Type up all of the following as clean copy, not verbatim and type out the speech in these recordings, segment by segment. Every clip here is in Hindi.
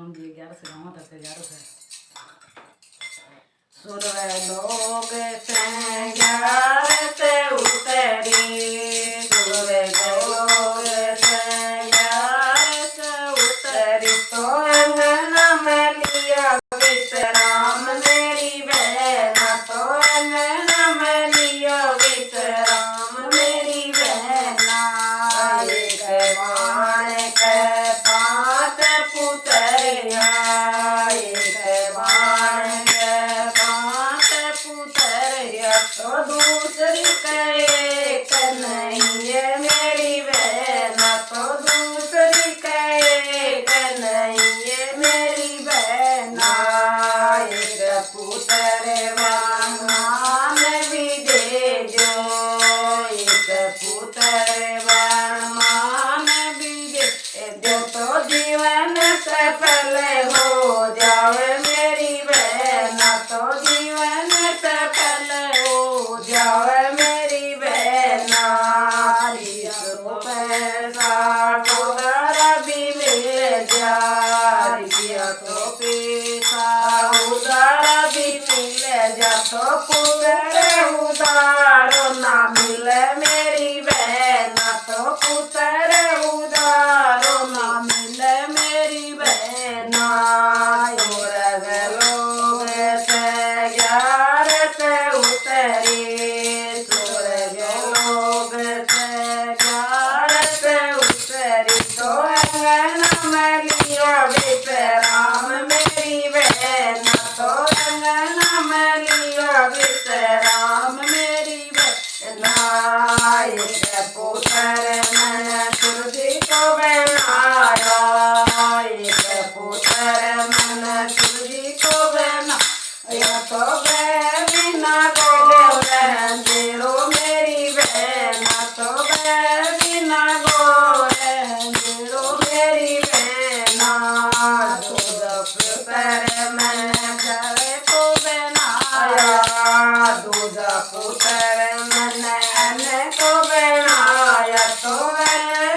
राम जी 11 से गाँव तक 11 से सुरवे लोग से 11 से उतरी सुरवे लोग से 11 से उतरी तो अंगना में लिया विश्राम मेरी बहन तो अंगना में लिया विश्राम मेरी बहन एक बाण के 5 पुतरिया एक बाण के 5 पुतरिया तो दूसरी के एक नहीं है मेरी बहन तो दूसरी के एक नहीं है मेरी बहन एक पुत्र मान भी दे जो एक पुत्र मान भी दे जो तो जीवन सफल हो जावे मेरी बहन तो जीवन सफल हो जावे मेरी बहन पैसा उधार भी मिल जाए तो पैसा उधार भी मिल जा तो पुत्र उधार ना मिले मेरी बहन तो पुत्र उधार ना मिले मेरी बहन लोग से 11 से उतरी स्वर्ग लोग से 11 से उतरी तो अंगना में लिया विश्राम मेरी बहन तो अंगना में लिया विश्राम मेरी बहन एक पुत्र मन सूर्य को बनाया एक पुत्र मन सूर्य को बनाया तो बिना गोरो मेरी बहन तो बिना गोरो मेरी बहन दूध पुत्र मन घर को बनाया दूध पुत्र मन अन्न को बनाया तो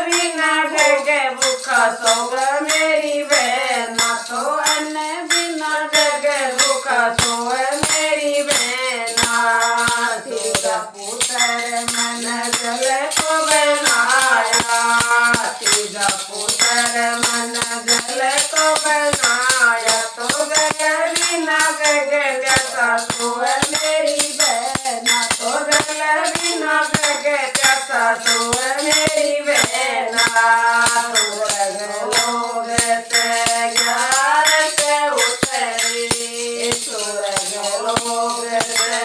बिना जगे भूखा सोग मेरी बहन तो अन्न बिना जगे भूखा सोग मेरी बहन दूध पुत्र मन जल को बनाया दूध पुत्र मन जल को बनाया तो गग बिना गग जैसा सोग मेरी बहन तो गग बिना गग जैसा सोग मेरी बहन स्वर्ग लोग से 11 से उतरी स्वर्ग लोग से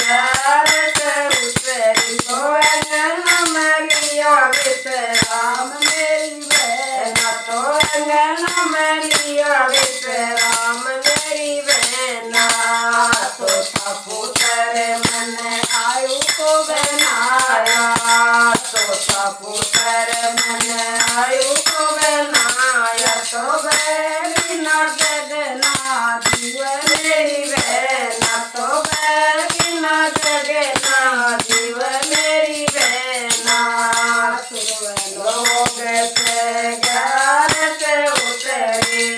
11 से उतरी तो अंगना में लिया विश्राम मेरी बहन तो अंगना में लिया विश्राम मेरी बहन तो पुत्र मन आयु को बनाया तो पुत्र मन आयु को बनाया तो बिना जगना जीव मेरी बहन तो बिना जगना जीव मेरी बहन लोग से 11 से उतरी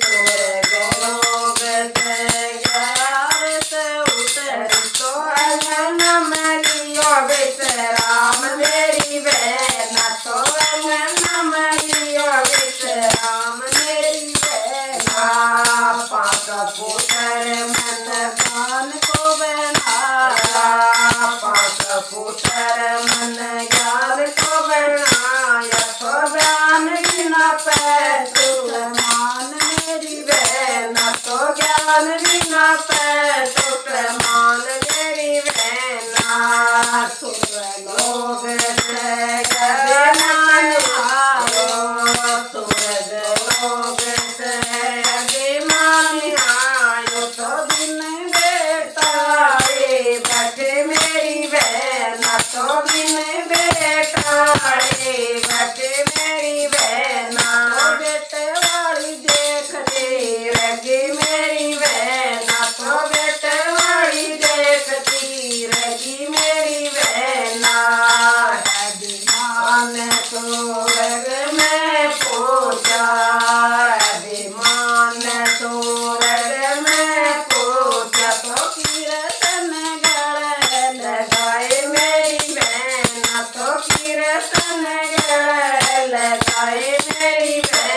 स्वर्ग लोग से 11 से उतरी तो अंगना में लिया विश्राम मेरी बहन तो अंगना में लिया विश्राम मेरी बहन 5 पुत्र मन ज्ञान को बनाया 5 पुत्र मन ज्ञान को बनाया तो ज्ञान बिना पैसु मान मेरी बहन तो ज्ञान बिना पैसु मान मेरी बहन स्वर्ग लोग से 11 स्वर्ग लोग से अभिमान आयो तो दिन बेटा बैठे मेरी बहन तो दिन बेटा बैठे मेरी बहन बेटे वाली देखती रगी मेरी बहन तो बेटे वाली देखती रगी मेरी बहन तो कीर्तन गले लगाए मेरी बहन